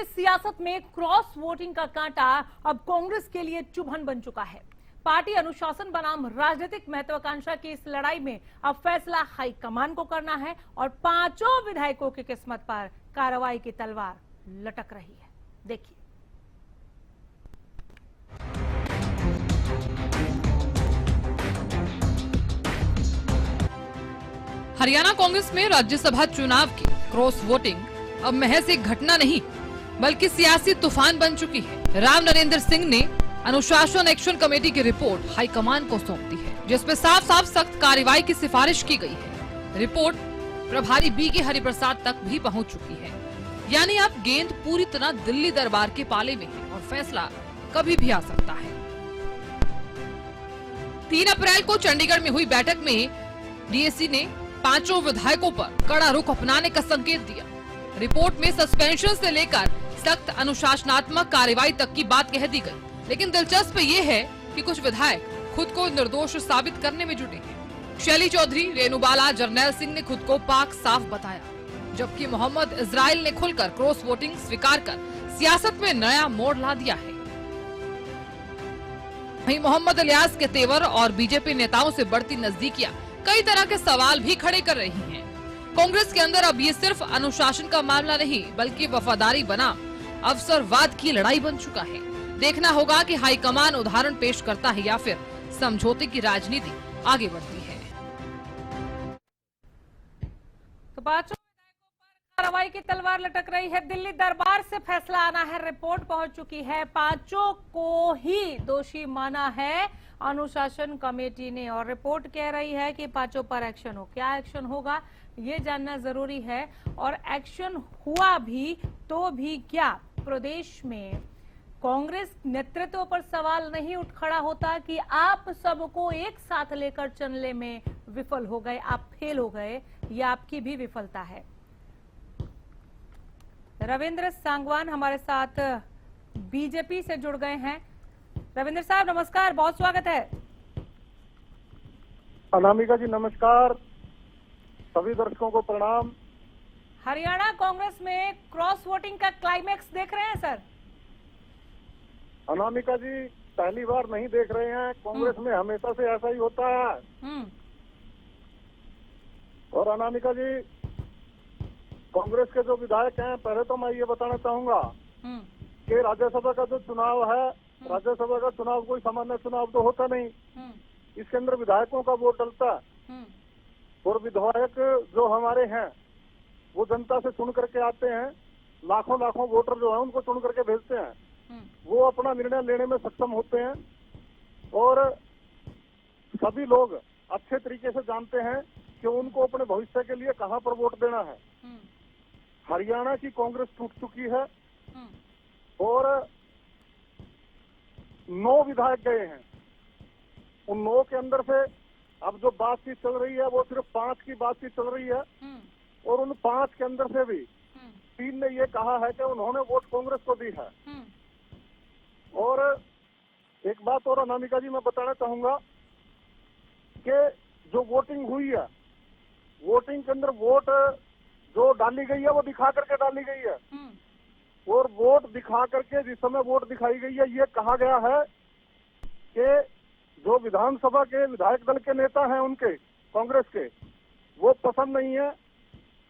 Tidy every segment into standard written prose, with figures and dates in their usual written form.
की सियासत में क्रॉस वोटिंग का कांटा अब कांग्रेस के लिए चुभन बन चुका है। पार्टी अनुशासन बनाम राजनीतिक महत्वाकांक्षा की इस लड़ाई में अब फैसला हाईकमान को करना है और पांचों विधायकों की किस्मत पर कार्रवाई की तलवार लटक रही है। देखिए। हरियाणा कांग्रेस में राज्यसभा चुनाव की क्रॉस वोटिंग अब महज एक घटना नहीं बल्कि सियासी तूफान बन चुकी है। राव नरेंद्र सिंह ने अनुशासन एक्शन कमेटी की रिपोर्ट हाईकमान को सौंप दी है, जिसमें साफ साफ सख्त कार्रवाई की सिफारिश की गई है। रिपोर्ट प्रभारी बीके हरिप्रसाद तक भी पहुंच चुकी है। यानी अब गेंद पूरी तरह दिल्ली दरबार के पाले में है और फैसला कभी भी आ सकता है। 3 अप्रैल को चंडीगढ़ में हुई बैठक में डीएसी ने पांचों विधायकों पर कड़ा रुख अपनाने का संकेत दिया। रिपोर्ट में सस्पेंशन से लेकर सख्त अनुशासनात्मक कार्रवाई तक की बात कह दी गई। लेकिन दिलचस्प ये है कि कुछ विधायक खुद को निर्दोष साबित करने में जुटे हैं। शैली चौधरी, रेणुबाला, जरनैल सिंह ने खुद को पाक साफ बताया, जबकि मोहम्मद इजराइल ने खुलकर क्रॉस वोटिंग स्वीकार कर सियासत में नया मोड़ ला दिया है। वहीं मोहम्मद इलियास के तेवर और बीजेपी नेताओं से बढ़ती नजदीकियां कई तरह के सवाल भी खड़े कर रही हैं। कांग्रेस के अंदर अब ये सिर्फ अनुशासन का मामला नहीं बल्कि वफादारी बनाम अवसरवाद की लड़ाई बन चुका है। देखना होगा कि हाईकमान उदाहरण पेश करता है या फिर समझौते की राजनीति आगे बढ़ती है। तो पांचों विधायकों पर कार्रवाई की तलवार लटक रही है। दिल्ली दरबार से फैसला आना है। रिपोर्ट पहुंच चुकी है। पांचों को ही दोषी माना है अनुशासन कमेटी ने और रिपोर्ट कह रही है कि पांचों पर एक्शन हो। क्या एक्शन होगा ये जानना जरूरी है और एक्शन हुआ भी तो भी क्या प्रदेश में कांग्रेस नेतृत्व पर सवाल नहीं उठ खड़ा होता कि आप सबको एक साथ लेकर चलने में विफल हो गए, आप फेल हो गए, ये आपकी भी विफलता है। रविंद्र सांगवान हमारे साथ बीजेपी से जुड़ गए हैं। रविंद्र साहब नमस्कार, बहुत स्वागत है। अनामिका जी नमस्कार, सभी दर्शकों को प्रणाम। हरियाणा कांग्रेस में क्रॉस वोटिंग का क्लाइमैक्स देख रहे हैं सर? अनामिका जी पहली बार नहीं देख रहे हैं, कांग्रेस में हमेशा से ऐसा ही होता है। और अनामिका जी कांग्रेस के जो विधायक हैं, पहले तो मैं ये बताना चाहूंगा कि राज्यसभा का जो चुनाव है, राज्यसभा का चुनाव कोई सामान्य चुनाव तो होता नहीं। इसके अंदर विधायकों का वोट डलता है और विधायक जो हमारे हैं वो जनता से चुन करके आते हैं। लाखों लाखों वोटर जो है उनको चुन करके भेजते हैं। वो अपना निर्णय लेने में सक्षम होते हैं और सभी लोग अच्छे तरीके से जानते हैं कि उनको अपने भविष्य के लिए कहां पर वोट देना है। हरियाणा की कांग्रेस टूट चुकी है और 9 विधायक गए हैं। उन 9 के अंदर से अब जो बातचीत चल रही है वो सिर्फ 5 की बातचीत चल रही है और उन 5 के अंदर से भी 3 ने ये कहा है कि उन्होंने वोट कांग्रेस को दी है। और एक बात और अनामिका जी मैं बताना चाहूंगा कि जो वोटिंग हुई है, वोटिंग के अंदर वोट जो डाली गई है वो दिखा करके डाली गई है और वोट दिखा करके जिस समय वोट दिखाई गई है ये कहा गया है कि जो विधानसभा के विधायक दल के नेता हैं उनके कांग्रेस के वो पसंद नहीं है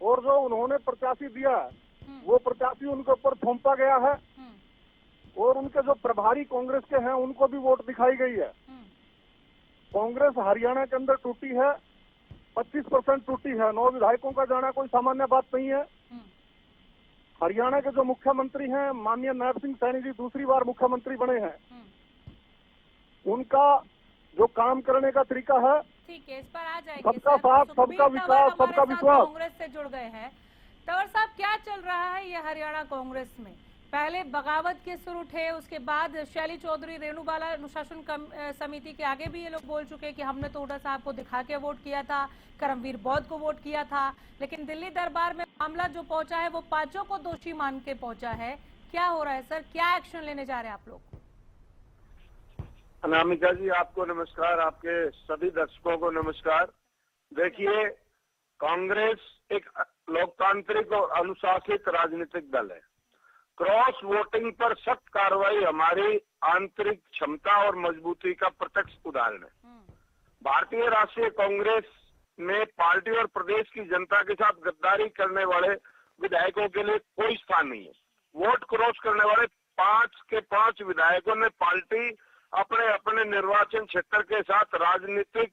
और जो उन्होंने प्रत्याशी दिया है वो प्रत्याशी उनके ऊपर थोपा गया है और उनके जो प्रभारी कांग्रेस के हैं उनको भी वोट दिखाई गई है। कांग्रेस हरियाणा के अंदर टूटी है, 25% टूटी है। 9 विधायकों का जाना कोई सामान्य बात नहीं है। हरियाणा के जो मुख्यमंत्री हैं माननीय नायब सिंह सैनी जी दूसरी बार मुख्यमंत्री बने हैं। उनका जो काम करने का तरीका है, ठीक है, इस पर आ जाएंगे। सबका साथ, सबका विकास, सबका विश्वास। कांग्रेस से जुड़ गए हैं। तंवर साहब क्या चल रहा है ये हरियाणा कांग्रेस में? पहले बगावत के सुर उठे, उसके बाद शैली चौधरी, रेणुबाला अनुशासन समिति के आगे भी ये लोग बोल चुके कि हमने तो हुड्डा साहब को दिखा के वोट किया था, करमवीर बौद्ध को वोट किया था। लेकिन दिल्ली दरबार में मामला जो पहुंचा है वो पांचों को दोषी मान के पहुंचा है। क्या हो रहा है सर, क्या एक्शन लेने जा रहे हैं आप लोग? अनामिका जी आपको नमस्कार, आपके सभी दर्शकों को नमस्कार। देखिए, कांग्रेस एक लोकतांत्रिक और अनुशासित राजनीतिक दल है क्रॉस वोटिंग पर सख्त कार्रवाई हमारी आंतरिक क्षमता और मजबूती का प्रत्यक्ष उदाहरण है। भारतीय राष्ट्रीय कांग्रेस में पार्टी और प्रदेश की जनता के साथ गद्दारी करने वाले विधायकों के लिए कोई स्थान नहीं है। वोट क्रॉस करने वाले 5 के 5 विधायकों ने पार्टी अपने अपने निर्वाचन क्षेत्र के साथ राजनीतिक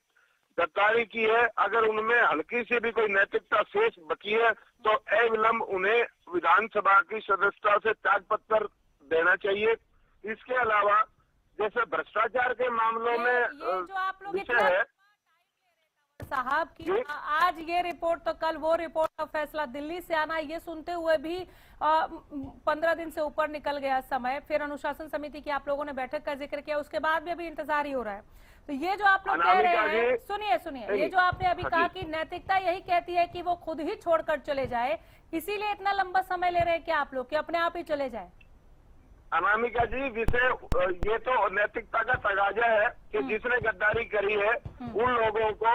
गद्दारी की है। अगर उनमें हल्की से भी कोई नैतिकता शेष बची है तो अविलंब उन्हें विधानसभा की सदस्यता से त्यागपत्र देना चाहिए। इसके अलावा जैसे भ्रष्टाचार के मामलों में ये जो आप लोग विषय इतना है साहब की आज ये रिपोर्ट तो कल वो रिपोर्ट का फैसला दिल्ली से आना, ये सुनते हुए भी 15 दिन से ऊपर निकल गया समय। फिर अनुशासन समिति की आप लोगों ने बैठक का जिक्र किया, उसके बाद भी अभी इंतजार ही हो रहा है। तो ये जो आप लोग कह रहे हैं, सुनिए ये जो आपने अभी कहा कि नैतिकता यही कहती है कि वो खुद ही छोड़कर चले जाए, इसीलिए इतना लंबा समय ले रहे हैं क्या आप लोग कि अपने आप ही चले जाए? अनामिका जी, विषय ये तो नैतिकता का तगाजा है कि जिसने गद्दारी करी है उन लोगों को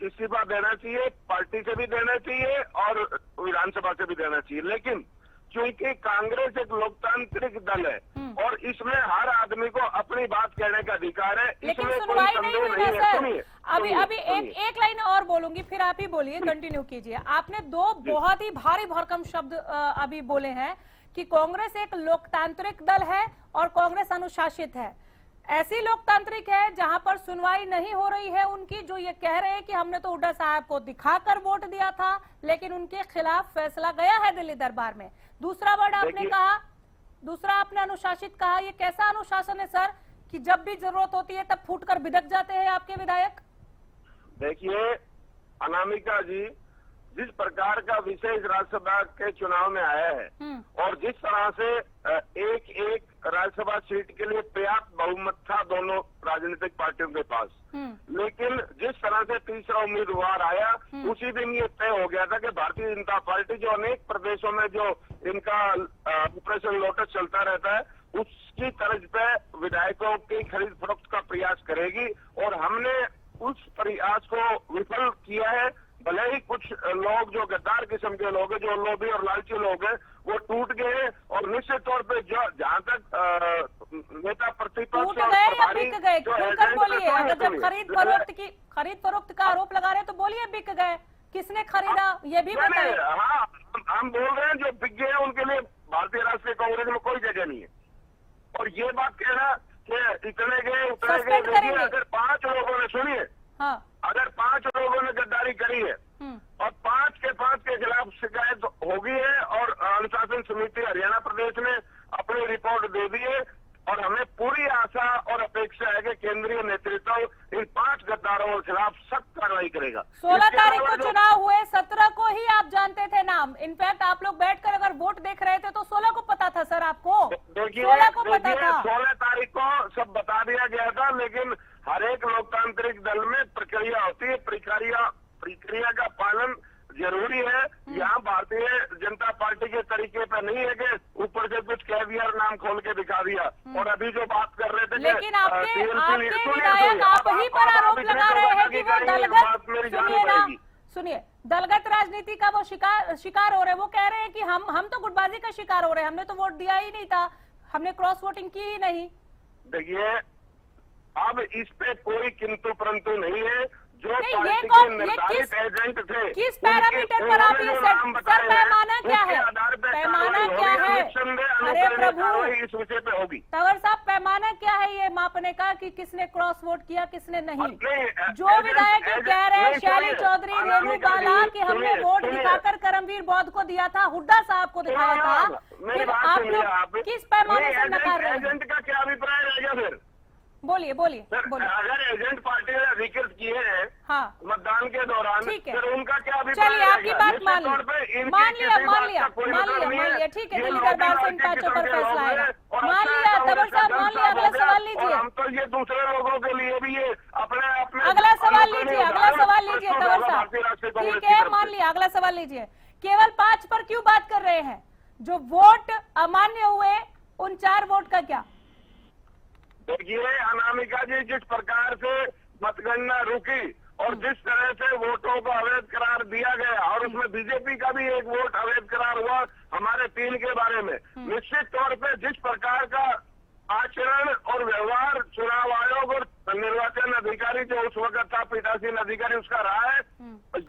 इस्तीफा देना चाहिए, पार्टी से भी देना चाहिए और विधानसभा से भी देना चाहिए। लेकिन क्योंकि कांग्रेस एक लोकतांत्रिक दल है और इसमें हर आदमी को अपनी बात कहने का अधिकार है, लेकिन इसमें कोई सुनवाई संदेह नहीं नहीं हुई है। सर। सुनिए, अभी एक लाइन और बोलूंगी, फिर आप ही बोलिए, कंटिन्यू कीजिए। आपने दो बहुत ही भारी भरकम शब्द अभी बोले हैं कि कांग्रेस एक लोकतांत्रिक दल है और कांग्रेस अनुशासित है। ऐसी लोकतांत्रिक है जहां पर सुनवाई नहीं हो रही है उनकी, जो ये कह रहे हैं कि हमने तो हुड्डा साहब को दिखाकर वोट दिया था, लेकिन उनके खिलाफ फैसला गया है दिल्ली दरबार में। दूसरा वर्ड आपने कहा, दूसरा आपने अनुशासित कहा। ये कैसा अनुशासन है सर कि जब भी जरूरत होती है तब फूटकर बिदक जाते हैं आपके विधायक? देखिए अनामिका जी, जिस प्रकार का विषय इस राज्यसभा के चुनाव में आया है और जिस तरह से एक राज्यसभा सीट के लिए पर्याप्त बहुमत था दोनों राजनीतिक पार्टियों के पास, लेकिन जिस तरह से तीसरा उम्मीदवार आया उसी दिन ये तय हो गया था कि भारतीय जनता पार्टी जो अनेक प्रदेशों में जो इनका ऑपरेशन लोटस चलता रहता है उसकी तर्ज पे विधायकों की खरीद फरोख्त का प्रयास करेगी और हमने उस प्रयास को विफल किया है। भले ही कुछ लोग जो गद्दार किस्म के लोग हैं, जो लोभी और लालची लोग हैं, वो टूट गए और निश्चित तौर पे जो जहां तक नेता प्रतिपक्ष टूट गए या बिक गए, खुलकर बोलिए। अगर जब खरीद फरोख्त का आरोप लगा रहे तो बोलिए बिक गए, किसने खरीदा ये भी बताइए। हाँ, हम बोल रहे हैं जो बिक गए उनके लिए भारतीय राष्ट्रीय कांग्रेस में कोई जगह नहीं है। और ये बात कहना कि इतने गए उतने गए, अगर 5 लोगों ने, सुनिए, हाँ, अगर 5 लोगों ने गद्दारी करी है और 5 के 5 के खिलाफ शिकायत होगी है और अनुशासन समिति हरियाणा प्रदेश ने अपनी रिपोर्ट दे दी है और हमें पूरी आशा और अपेक्षा है कि केंद्रीय नेतृत्व इन 5 गद्दारों के खिलाफ सख्त कार्रवाई करेगा। 16 तारीख को चुनाव हुए, 17 को ही आप जानते थे नाम। इनफैक्ट आप लोग बैठकर अगर वोट देख रहे थे तो 16 को पता था सर आपको? 16 को पता था। 16 तारीख को सब बता दिया गया था, लेकिन हर एक लोकतांत्रिक दल में प्रक्रिया होती है, प्रक्रिया का पालन जरूरी है। यहाँ भारतीय जनता पार्टी के तरीके पर नहीं है कि ऊपर से कुछ कैवियर नाम खोल के दिखा दिया। और अभी जो बात कर रहे थे, लेकिन आपके विधायक आप ही पर आरोप लगा रहे हैं कि वो दलगत, सुनिए, दलगत राजनीति का वो शिकार हो रहे हैं। वो कह रहे हैं कि हम तो गुटबाजी का शिकार हो रहे हैं, हमने तो वोट दिया ही नहीं था, हमने क्रॉस वोटिंग की ही नहीं। देखिए, अब इस पे कोई किंतु परंतु नहीं है। जो ये पार्टी के निर्धारित एजेंट थे, किस पैरामीटर पर आप ये सर पैमाना क्या है? पैमाना क्या है? अरे प्रभु, इस विषय पे होगी। तंवर साहब, पैमाना क्या है ये मापने का कि किसने क्रॉस वोट किया किसने नहीं? जो विधायक कह रहे हैं शैली चौधरी, रेणु बाला कि हमने वोट दिखाकर करमवीर बौद्ध को दिया था, हुड्डा साहब को दिखाया था, फिर आप लोग किस पैमाने से नकार रहे हैं? एजेंट का क्या अभिप्राय रहेगा फिर? बोलिए। अगर एजेंट पार्टी ने अधिकृत किए हैं हाँ, मतदान के दौरान, फिर उनका क्या अभिप्राय? चलिए, आपकी बात मान लिया, ठीक है, दिल्ली दरबार से इन 5 पर फैसला आएगा, मान लिया। तंवर साहब मान लिया, अगला सवाल लीजिए। हम तो ये दूसरे लोगों के लिए भी ये अपने अगला सवाल लीजिए तंवर साहब, ठीक है, मान लिया, अगला सवाल लीजिए। केवल 5 पर क्यों बात कर रहे हैं? जो वोट अमान्य हुए उन 4 वोट का क्या? देखिए अनामिका जी, जिस प्रकार से मतगणना रुकी और जिस तरह से वोटों को अवैध करार दिया गया और उसमें बीजेपी का भी एक वोट अवैध करार हुआ हमारे 3 के बारे में, निश्चित तौर पे जिस प्रकार का आचरण और व्यवहार चुनाव आयोग और निर्वाचन अधिकारी जो उस वक्त था पीठासीन अधिकारी उसका रहा है,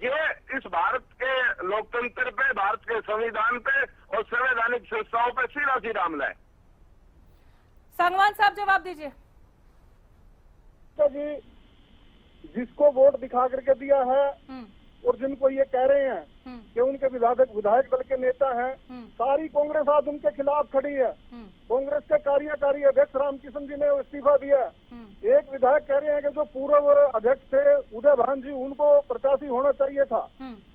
ये इस भारत के लोकतंत्र पे, भारत के संविधान पे और संवैधानिक संस्थाओं पे सीधा सीधा हमला है। संगवान साहब जवाब दीजिए। तो जी जिसको वोट दिखा करके दिया है और जिनको ये कह रहे हैं कि उनके विधायक दल के नेता हैं, सारी कांग्रेस आज उनके खिलाफ खड़ी है। कांग्रेस के कार्यकारी अध्यक्ष रामकिशन जी ने इस्तीफा दिया। एक विधायक कह रहे हैं कि जो पूर्व अध्यक्ष थे उदय भान जी, उनको प्रत्याशी होना चाहिए था।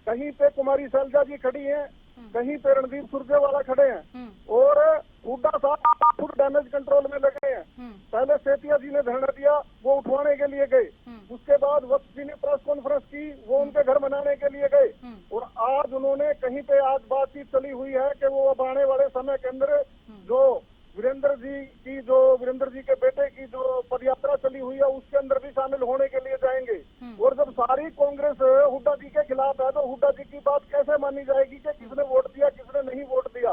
कहीं पे कुमारी शैलजा जी खड़ी हैं, कहीं पे रणदीप सुरजेवाला खड़े हैं और हुड्डा साहब खुद डैमेज कंट्रोल में लगे हैं। पहले सेठिया जी ने धरना दिया, वो उठवाने के लिए गए। उसके बाद वक्त जी ने प्रेस कॉन्फ्रेंस की, वो उनके घर मनाने के लिए गए। और आज उन्होंने कहीं पे आज बातचीत चली हुई है कि वो अब आने वाले समय के अंदर जो वीरेंद्र जी के बेटे की जो पदयात्रा चली हुई है उसके अंदर भी शामिल होने के लिए जाएंगे। और जब सारी कांग्रेस हुड्डा जी के खिलाफ है तो हुड्डा जी की बात कैसे मानी जाएगी कि किसने वोट दिया किसने नहीं वोट दिया।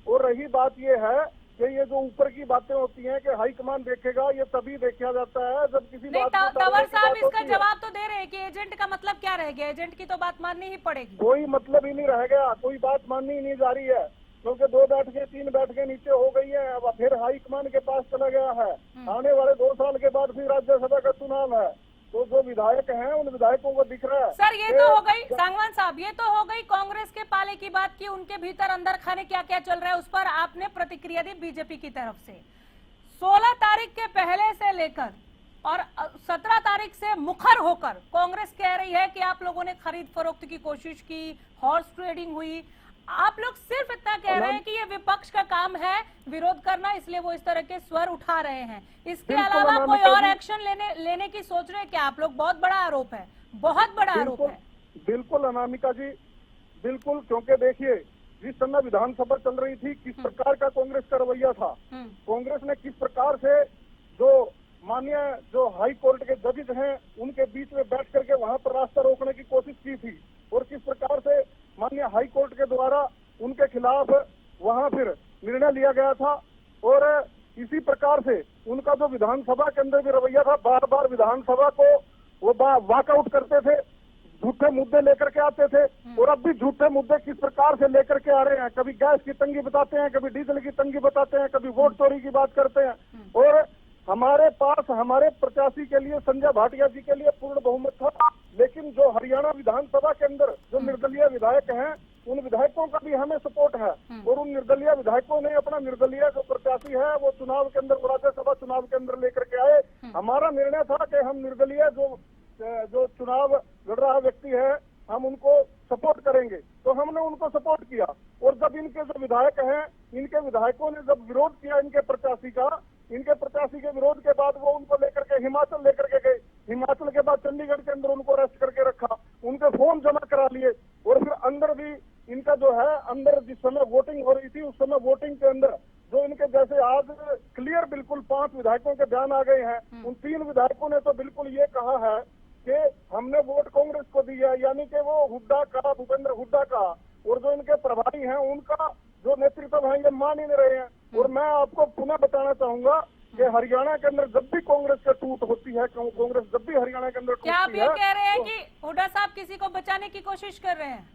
और रही बात ये है कि ये जो ऊपर की बातें होती हैं कि हाईकमान देखेगा, ये तभी देखा जाता है जब किसी बात तंवर साहब इसका जवाब तो दे रहे हैं कि एजेंट का मतलब क्या रह गया, एजेंट की तो बात माननी ही पड़ेगी। कोई मतलब ही नहीं रह गया, कोई बात माननी ही नहीं जा रही है, क्योंकि 2 बैठकें 3 बैठकें नीचे हो गई है। अब फिर हाईकमान के पास चला गया है। आने वाले 2 साल के बाद फिर राज्यसभा का चुनाव है, तो जो विधायक हैं उन विधायकों को दिख रहा है। सर ये तो हो गई सांगवान साहब, ये तो हो गई कांग्रेस के पाले की बात की, उनके भीतर अंदर खाने क्या क्या चल रहा है उस पर आपने प्रतिक्रिया दी बीजेपी की तरफ से। 16 तारीख के पहले से लेकर और 17 तारीख से मुखर होकर कांग्रेस कह रही है कि आप लोगों ने खरीद फरोख्त की कोशिश की, हॉर्स ट्रेडिंग हुई। आप लोग सिर्फ इतना कह रहे हैं कि ये विपक्ष का काम है विरोध करना, इसलिए वो इस तरह के स्वर उठा रहे हैं। इसके अलावा कोई और एक्शन लेने की सोच रहे हैं क्या आप लोग? बहुत बड़ा आरोप है, बहुत बड़ा आरोप है। बिल्कुल अनामिका जी, बिल्कुल, क्योंकि देखिए जिस समय विधानसभा चल रही थी किस प्रकार का कांग्रेस का रवैया था, कांग्रेस ने किस प्रकार से जो माननीय जो हाई कोर्ट के जजेस हैं उनके बीच में बैठ करके वहां पर रास्ता रोकने की कोशिश की थी और किस प्रकार से माननीय हाई कोर्ट के द्वारा उनके खिलाफ वहां फिर निर्णय लिया गया था। और इसी प्रकार से उनका जो विधानसभा के अंदर भी रवैया था, बार बार विधानसभा को वो वॉकआउट करते थे, झूठे मुद्दे लेकर के आते थे। और अब भी झूठे मुद्दे किस प्रकार से लेकर के आ रहे हैं, कभी गैस की तंगी बताते हैं, कभी डीजल की तंगी बताते हैं, कभी वोट चोरी की बात करते हैं। और हमारे पास हमारे प्रत्याशी के लिए संजय भाटिया जी के लिए पूर्ण बहुमत था, लेकिन जो हरियाणा विधानसभा के अंदर जो निर्दलीय विधायक हैं उन विधायकों का भी हमें सपोर्ट है। और उन निर्दलीय विधायकों ने अपना निर्दलीय जो प्रत्याशी है वो चुनाव के अंदर, राज्यसभा चुनाव के अंदर लेकर के आए। हमारा निर्णय था कि हम निर्दलीय जो चुनाव लड़ रहा व्यक्ति है हम उनको सपोर्ट करेंगे, तो हमने उनको सपोर्ट किया। और जब इनके जो विधायक हैं, इनके विधायकों ने जब विरोध किया इनके प्रत्याशी के विरोध के बाद वो उनको लेकर के हिमाचल लेकर के गए। हिमाचल के बाद चंडीगढ़ के अंदर उनको अरेस्ट करके रखा, उनके फॉर्म जमा करा लिए। और फिर अंदर भी इनका जो है, अंदर जिस समय वोटिंग हो रही थी उस समय वोटिंग के अंदर जो इनके जैसे आज क्लियर बिल्कुल 5 विधायकों के बयान आ गए हैं। उन 3 विधायकों ने तो बिल्कुल ये कहा है कि हमने वोट कांग्रेस को दिया, यानी कि वो हुड्डा का, भूपेंद्र हुड्डा का और जो इनके प्रभारी हैं उनका जो नेतृत्व है ये मान ही नहीं रहे हैं। और मैं आपको पुनः बताना चाहूंगा कि हरियाणा के अंदर जब भी कांग्रेस का टूट होती है, कांग्रेस जब भी हरियाणा के अंदर टूटती है, क्या आप ये कह रहे हैं कि हुड्डा साहब किसी को बचाने की कोशिश कर रहे हैं?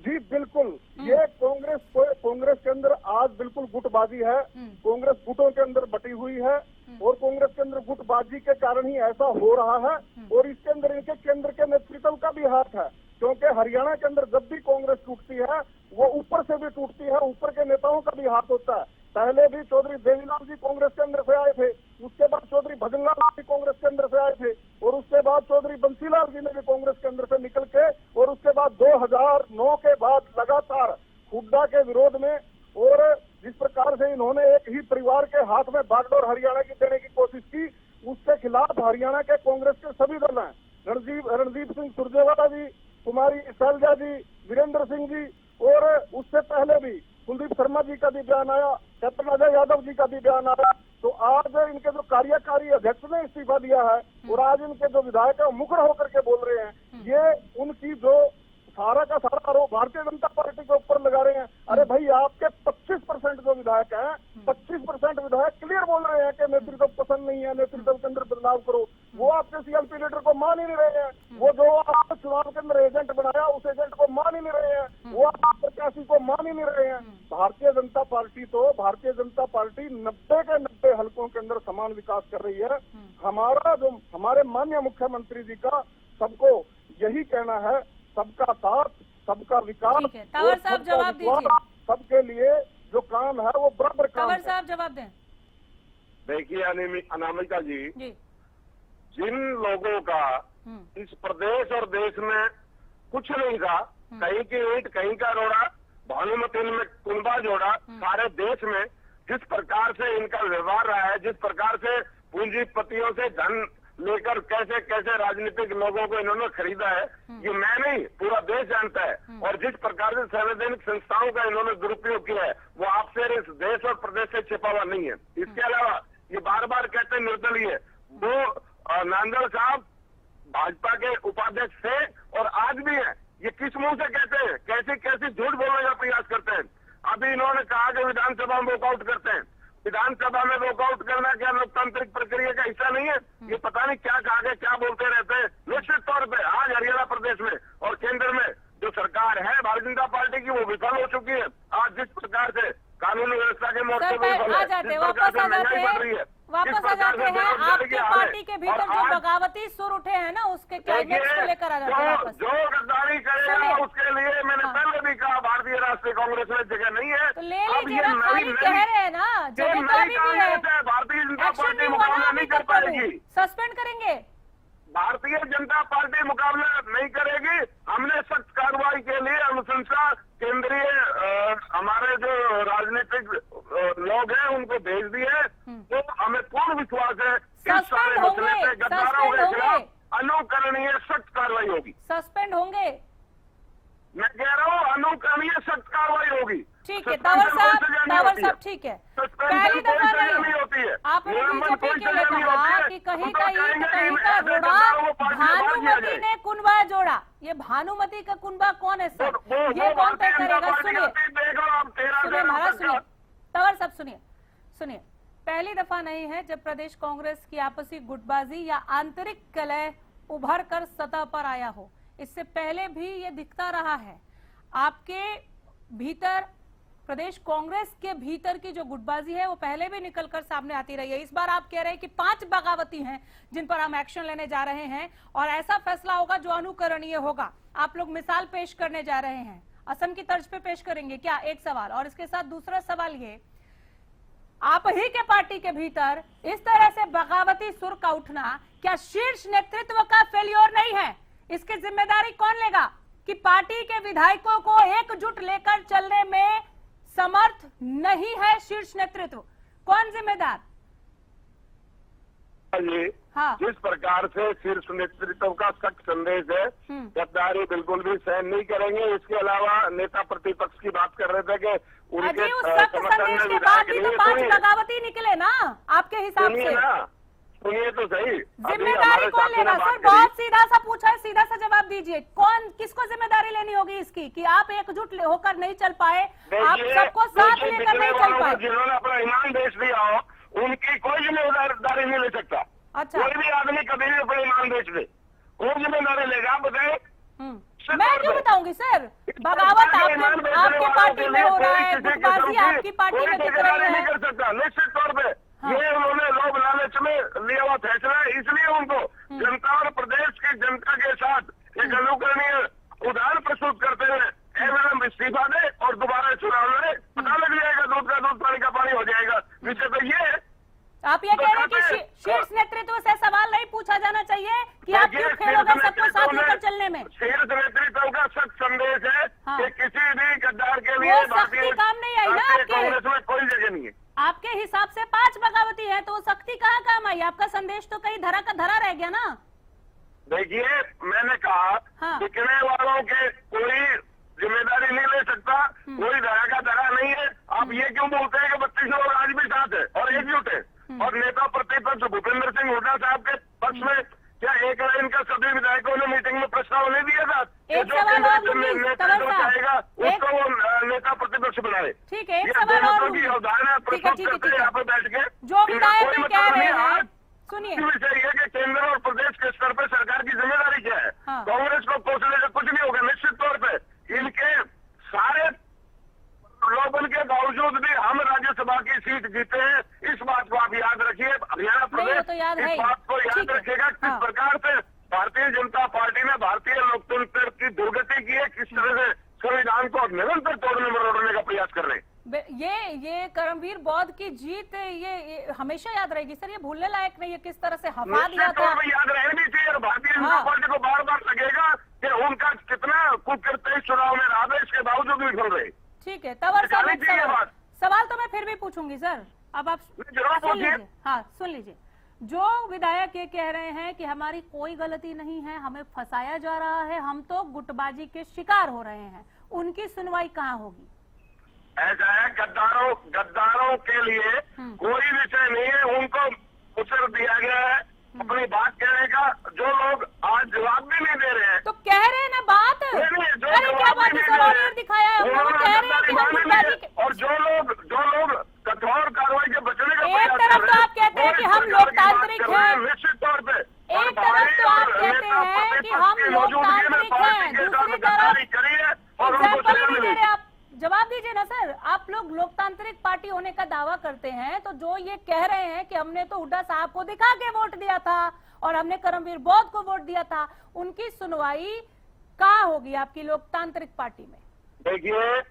जी बिल्कुल, ये कांग्रेस के अंदर आज बिल्कुल गुटबाजी है। कांग्रेस गुटों के अंदर बटी हुई है और कांग्रेस के अंदर गुटबाजी के कारण ही ऐसा हो रहा है। और इसके अंदर इनके केंद्र के नेतृत्व का भी हाथ है, क्योंकि हरियाणा के अंदर जब भी कांग्रेस टूटती है वो ऊपर से भी टूटती है, ऊपर के नेताओं का भी हाथ होता है। पहले भी चौधरी देवीलाल जी कांग्रेस के अंदर से आए थे, उसके बाद चौधरी भजनलाल जी कांग्रेस के अंदर से आए थे और उसके बाद चौधरी बंसीलाल जी ने भी कांग्रेस के अंदर से निकल के, और उसके बाद 2009 के बाद लगातार हुड्डा के विरोध में और जिस प्रकार से इन्होंने एक ही परिवार के हाथ में बागडोर हरियाणा की देने की कोशिश की, उसके खिलाफ हरियाणा के कांग्रेस के सभी दल हैं। रणदीप सिंह सुरजेवाला जी, कुमारी शैलजा जी, वीरेंद्र सिंह जी, और उससे पहले भी कुलदीप शर्मा जी का भी बयान आया, कैप्टन अजय यादव जी का भी बयान आया। तो आज इनके जो कार्यकारी अध्यक्ष ने इस्तीफा दिया है और आज इनके जो विधायक है मुखर होकर के बोल रहे हैं, ये उनकी जो सारा का सारा आरोप भारतीय जनता पार्टी के ऊपर लगा रहे हैं। अरे भाई, आपके 25% जो विधायक हैं, 25% विधायक क्लियर बोल रहे हैं कि नेतृत्व पसंद नहीं है, नेतृत्व के अंदर बदलाव करो। वो आपके सीएलपी लीडर को मान ही नहीं रहे हैं। वो जो आपने चुनाव के अंदर एजेंट बनाया, उस एजेंट को मान ही नहीं रहे हैं। वो आप प्रत्याशी को मान ही नहीं रहे हैं। भारतीय जनता पार्टी 90 के 90 हलकों के अंदर समान विकास कर रही है। हमारा जो हमारे माननीय मुख्यमंत्री जी का सबको यही कहना है, सबका साथ, सबका विकास, ठीक है, तंवर साहब जवाब दीजिए। सबके लिए जो काम है वो बराबर काम तंवर है। साहब जवाब दें। देखिए अनामिका जी, जी जिन लोगों का इस प्रदेश और देश में कुछ नहीं था, कहीं की ईंट कहीं का रोड़ा, भानुमती में कुंबा जोड़ा, सारे देश में जिस प्रकार से इनका व्यवहार रहा है, जिस प्रकार से पूंजीपतियों से धन लेकर कैसे कैसे राजनीतिक लोगों को इन्होंने खरीदा है, ये मैं नहीं पूरा देश जानता है। और जिस प्रकार से संवैधानिक संस्थाओं का इन्होंने दुरुपयोग किया है, वो आपसे इस देश और प्रदेश से छिपा हुआ नहीं है। इसके अलावा ये बार बार कहते हैं निर्दलीय, वो नांदल साहब भाजपा के उपाध्यक्ष थे और आज भी है। ये किस मुंह से कहते हैं, कैसे कैसे झूठ बोलने का प्रयास करते हैं। अभी इन्होंने कहा कि विधानसभा में वॉकआउट करते हैं। विधानसभा में वॉकआउट करना क्या लोकतांत्रिक प्रक्रिया का हिस्सा नहीं है? ये पता नहीं क्या कहा के क्या बोलते रहते हैं। निश्चित तौर पे आज हरियाणा प्रदेश में और केंद्र में जो सरकार है भारतीय जनता पार्टी की, वो विफल हो चुकी है। आज जिस प्रकार से कानून व्यवस्था के मोर्चे पर विफल है, जिस प्रकार से महंगाई बढ़ रही है, वापस आ जाते हैं। आपके पार्टी के भीतर जो बगावती सुर उठे हैं ना, उसके क्लाइमेक्स को लेकर आ जाते हैं वापस। जो गद्दारी करेगा उसके लिए मैंने पहले भी कहा, भारतीय राष्ट्रीय कांग्रेस में जगह नहीं है। तो ले लीजिए ना, खाली कह रहे हैं ना, जगह तो अभी भी है। भारतीय जनता एक्शन पार्टी नहीं हुआ ना मुकाबला अभी नहीं तक कर पाएगी। सस्पेंड करेंगे। भारतीय जनता पार्टी मुकाबला नहीं करेगी। हमने सख्त कार्रवाई के लिए अनुशंसा केंद्रीय हमारे जो राजनीतिक लोग हैं उनको भेज दिए। तो हमें पूर्ण विश्वास है कि इस सारे मसले पे गद्दारों के खिलाफ अनुकरणीय सख्त कार्रवाई होगी। सस्पेंड होंगे, मैं कह रहा हूँ अनुकरणीय सख्त कार्रवाई होगी। ठीक है तंवर साहब, ठीक है। पहली दफा नहीं होती है। आपने बीजेपी के लिए कहा कि कहीं का ईंट कहीं का रोड़ा, भानुमती ने कुनबा जोड़ा। ये भानुमती का कुनबा कौन है सर? ये कौन तय करेगा? सुनिए महाराज, सुनिए तंवर साहब, सुनिए। पहली दफा नहीं है जब प्रदेश कांग्रेस की आपसी गुटबाजी या आंतरिक कलह उभर कर सतह पर आया हो। इससे पहले भी ये दिखता रहा है। आपके भीतर, प्रदेश कांग्रेस के भीतर की जो गुटबाजी है वो पहले भी निकलकर सामने आती रही है। इस बार आप कह रहे हैं कि 5 बगावती हैं जिन पर हम एक्शन लेने जा रहे हैं और ऐसा फैसला होगा जो अनुकरणीय होगा। आप लोग मिसाल पेश करने जा रहे हैं, असम की तर्ज पे पेश करेंगे क्या? एक सवाल। और इसके साथ दूसरा सवाल ये, आप ही के पार्टी के भीतर इस तरह से बगावती सुर का उठना क्या शीर्ष नेतृत्व का फेल्योर नहीं है? इसकी जिम्मेदारी कौन लेगा कि पार्टी के विधायकों को एकजुट लेकर चलने में समर्थ नहीं है शीर्ष नेतृत्व? कौन जिम्मेदार? हाँ। जिस प्रकार से शीर्ष नेतृत्व का सख्त संदेश है, गद्दारी बिल्कुल भी सहन नहीं करेंगे। इसके अलावा नेता प्रतिपक्ष की बात कर रहे थे कि उनके सख्त संदेश के बाद भी तो 5 बगावती निकले ना आपके हिसाब से। सुनिए तो सही, जिम्मेदारी कौन लेगा सर? बहुत सीधा सा पूछा है, सीधा सा जवाब दीजिए। कौन, किसको जिम्मेदारी लेनी होगी इसकी कि आप एकजुट होकर नहीं चल पाए, आप सबको साथ लेकर नहीं चल पाए? जिन्होंने अपना ईमान बेच दिया हो उनकी कोई जिम्मेदारी नहीं ले सकता। अच्छा, कोई भी आदमी कभी भी अपना ईमान बेच दे, कौन जिम्मेदारी लेगा? आप बताए। मैं क्यों बताऊंगी सर? बगावत आपके पार्टी में हो रहा है, गुटबाजी आपकी पार्टी में दिख रही है। नहीं कर सकता निश्चित तौर पे। ये उन्होंने लोभ लालच में लिया हुआ फैसला है, इसलिए उनको जनता और प्रदेश की जनता के साथ एक अनुकरणीय उदाहरण प्रस्तुत करते हुए मैडम इस्तीफा दे और दोबारा चुनाव लड़े। पता लग जाएगा, दूध का दूध पानी का पानी हो जाएगा। विषय तो ये है। आप ये कह रहे हैं कि शीर्ष नेतृत्व से सवाल नहीं पूछा जाना चाहिए कि आप क्यों खेलोगे सबको साथ लेकर चलने में? शीर्ष नेतृत्व का सख्त संदेश है कि किसी भी गद्दार के लिए सख्ती काम नहीं आई ना आपके कांग्रेस में कोई जगह नहीं है। आपके हिसाब से 5 बगावती है तो सख्ती कहाँ काम आई? आपका संदेश तो कहीं धरा का धरा रह गया ना। देखिए, मैंने कहा बिकने वालों के कोई जिम्मेदारी नहीं ले सकता, कोई धरा का धरा नहीं है। आप ये क्यों बोलते हैं कि 32 लोग आज भी साथ है और एकजुट है? हुड्डा साहब के पक्ष में क्या एक लाइन का सभी विधायकों ने मीटिंग में प्रस्ताव नहीं दिया था कि जो नेतृत्व चाहेगा उसको वो नेता प्रतिपक्ष बनाए? ठीक है, एक सवाल और की अवधारणा प्रस्तुत करते हैं यहाँ पे बैठ के, जो विधायक कह रहे हैं, सुनिए, विषय ये कि केंद्र और प्रदेश के स्तर पर सरकार की जिम्मेदारी क्या है? कांग्रेस को कोसने से कुछ नहीं होगा। निश्चित तौर पे इनके सारे लोगों के बावजूद भी हम राज्यसभा की सीट जीते हैं, इस बात को आप याद रखिए। हरियाणा प्रदेश तो याद इस बात को याद रखेगा किस प्रकार से भारतीय जनता पार्टी ने भारतीय लोकतंत्र की दुर्गति की है, किस तरह से संविधान को निरंतर तोड़ने मरोड़ने का प्रयास कर रहे हैं। ये करमवीर बौद्ध की जीत ये हमेशा याद रहेगी सर, ये भूलने लायक नहीं है किस तरह से हवा दिया था। याद रहनी चाहिए और भारतीय जनता पार्टी को बार बार लगेगा कि उनका कितना कुकृत्य चुनाव में रहा है, इसके बावजूद भी विफल रहे। ठीक है, तवर साहब सवाल तो मैं फिर भी पूछूंगी सर, अब आप सुन लीजिए। हाँ सुन लीजिए, जो विधायक ये कह रहे हैं कि हमारी कोई गलती नहीं है, हमें फंसाया जा रहा है, हम तो गुटबाजी के शिकार हो रहे हैं, उनकी सुनवाई कहाँ होगी? ऐसा है, गद्दारों के लिए कोई विषय नहीं है, उनको अवसर दिया गया है अपनी बात कहने का। जो लोग आज जवाब भी नहीं दे रहे हैं तो कह रहे हैं ना बात, अरे क्या बात है सर, और दिखाया है, वो कह रहे हैं कि हम गुटबाजी के, और जो लोग कठोर कार्रवाई से बचने का एक तरफ तो आप कहते हैं कि हम लोकतांत्रिक हैं, निश्चित तौर पे एक तरफ तो आप कहते हैं कि हम लोकतांत्रिक हैं, दूसरी तरफ एग्जाम्पल ही नहीं दे रहे आप। जवाब दीजिए ना सर, आप लोग लोकतांत्रिक पार्टी होने का दावा करते हैं, तो जो ये कह रहे हैं कि हमने तो हुड्डा साहब को दिखा के वोट दिया था और हमने करमवीर बौद्ध को वोट दिया था, उनकी सुनवाई कहाँ होगी आपकी लोकतांत्रिक पार्टी में? देखिए,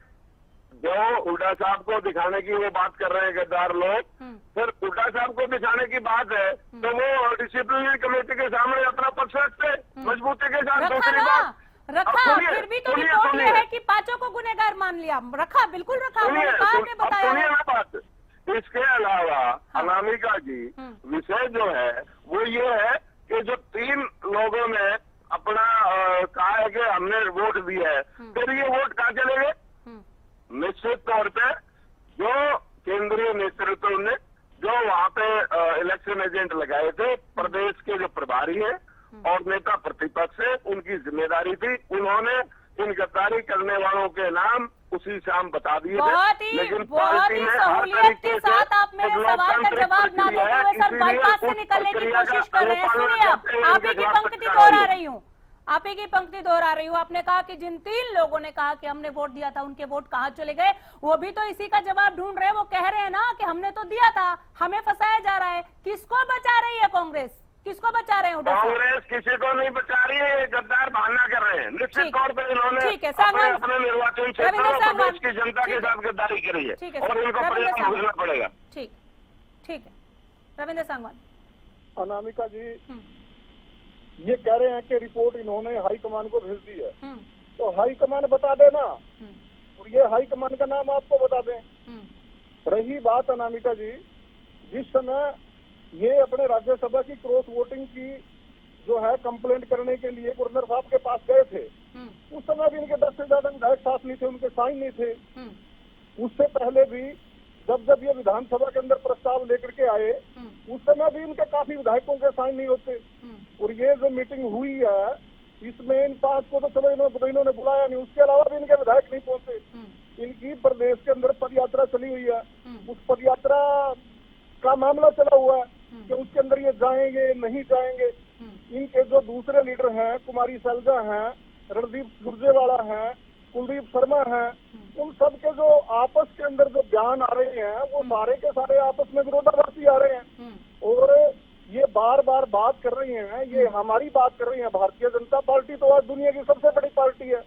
जो हुड्डा साहब को दिखाने की वो बात कर रहे हैं गद्दार लोग, फिर हुड्डा साहब को दिखाने की बात है तो वो डिसिप्लिनरी कमेटी के सामने अपना पक्ष रखते मजबूती के साथ। दूसरी बात रखा, फिर भी तो रिपोर्ट ये है कि पांचों को गुनहगार मान लिया, रखा, बिल्कुल रखा, उन्होंने बताया है। बात इसके अलावा अनामिका जी, विषय जो है वो ये है कि जो 3 लोगों ने अपना कहा है कि हमने वोट दिया है, फिर ये वोट कहाँ चले गए? निश्चित तौर पे जो केंद्रीय नेतृत्व ने जो वहाँ पे इलेक्शन एजेंट लगाए थे, प्रदेश के जो प्रभारी है और नेता प्रतिपक्ष है, उनकी जिम्मेदारी थी। उन्होंने इन गद्दारी करने वालों के नाम उसी शाम बता दिए थे, लेकिन पार्टी ने सहूलियत के साथ आप मेरे सवाल का जवाब ना देते हुए सर बाईपास से निकलने की कोशिश कर रहे हैं। सुनिए, आप ही की पंक्ति दोहरा रही हूँ, आप ही की पंक्ति दोहरा रही हूँ। आपने कहा कि जिन 3 लोगों ने कहा कि हमने वोट दिया था, उनके वोट कहाँ चले गए? वो भी तो इसी का जवाब ढूंढ रहे हैं। वो कह रहे हैं ना कि हमने तो दिया था, हमें फंसाया जा रहा है। किसको बचा रही है कांग्रेस? किसको बचा रहे हैं? कांग्रेस किसी को नहीं बचा रही है, गद्दार बहाना कर रहे हैं। निश्चित तौर पर इन्होंने अपने निर्वाचन क्षेत्र में प्रदेश की जनता के साथ गद्दारी करी है और इनको परिणाम भुगतना पड़ेगा। ठीक है, रविंद्र सांगवान। अनामिका जी ये कह रहे हैं कि रिपोर्ट इन्होंने हाईकमान को भेज दी है, तो हाईकमान बता देना और ये हाईकमान का नाम आपको बता दें। रही बात अनामिका जी, जिस समय ये अपने राज्यसभा की क्रॉस वोटिंग की जो है कंप्लेंट करने के लिए गवर्नर साहब के पास गए थे, उस समय भी इनके 10 से ज्यादा विधायक साथ नहीं थे, उनके साइन नहीं थे। उससे पहले भी जब ये विधानसभा के अंदर प्रस्ताव लेकर के आए, उस समय भी इनके काफी विधायकों के साइन नहीं होते। और ये जो मीटिंग हुई है, इसमें इन 5 को तो चलो इन्होंने बुलाया नहीं, उसके अलावा भी इनके विधायक नहीं पहुंचे। इनकी प्रदेश के अंदर पदयात्रा चली हुई है, उस पदयात्रा का मामला चला हुआ है कि उसके अंदर ये जाएंगे नहीं जाएंगे। इनके जो दूसरे लीडर हैं, कुमारी सैलजा हैं, रणदीप सुरजेवाला हैं, कुलदीप शर्मा हैं, उन सब के जो आपस के अंदर जो बयान आ रहे हैं, वो सारे के सारे आपस में विरोधाभासी आ रहे हैं। और ये बार बार बात कर रही हैं, ये हमारी बात कर रही है। भारतीय जनता पार्टी तो आज दुनिया की सबसे बड़ी पार्टी है,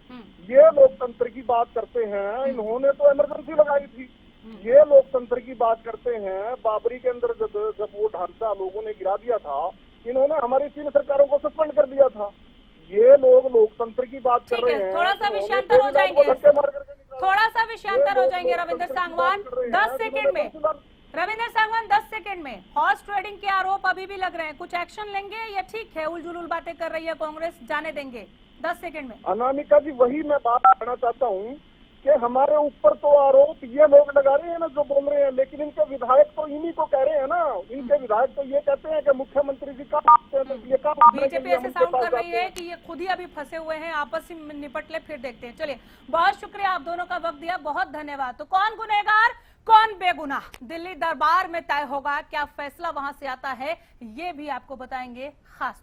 ये लोकतंत्र की बात करते हैं। इन्होंने तो इमरजेंसी लगाई थी, ये लोकतंत्र की बात करते हैं। बाबरी के अंदर जब वो ढांचा लोगों ने गिरा दिया था, इन्होंने हमारी 3 सरकारों को सस्पेंड कर दिया था। ये लोग लोकतंत्र की बात कर रहे हैं। थोड़ा सा विषयांतर हो जाएंगे, थोड़ा सा विषयांतर हो जाएंगे। रविंद्र सांगवान 10 सेकंड में, रविंद्र सांगवान 10 सेकंड में। हॉर्स ट्रेडिंग के आरोप अभी भी लग रहे हैं, कुछ एक्शन लेंगे या ठीक है उलझुल बातें कर रही है कांग्रेस, जाने देंगे? 10 सेकंड में। अनामिका जी, वही मैं बात करना चाहता हूँ कि हमारे ऊपर तो आरोप ये लोग लगा रहे हैं ना जो बोल रहे हैं, लेकिन इनके विधायक तो इन्हीं को कह रहे हैं ना। इनके विधायक तो ये कहते हैं कि मुख्यमंत्री जी का बीजेपी ऐसे साउंड कर रही है कि ये खुद ही अभी फंसे हुए हैं, आपस में निपट ले, फिर देखते हैं। चलिए, बहुत शुक्रिया, आप दोनों का वक्त दिया, बहुत धन्यवाद। तो कौन गुनहगार कौन बेगुनाह, दिल्ली दरबार में तय होगा। क्या फैसला वहां से आता है ये भी आपको बताएंगे खास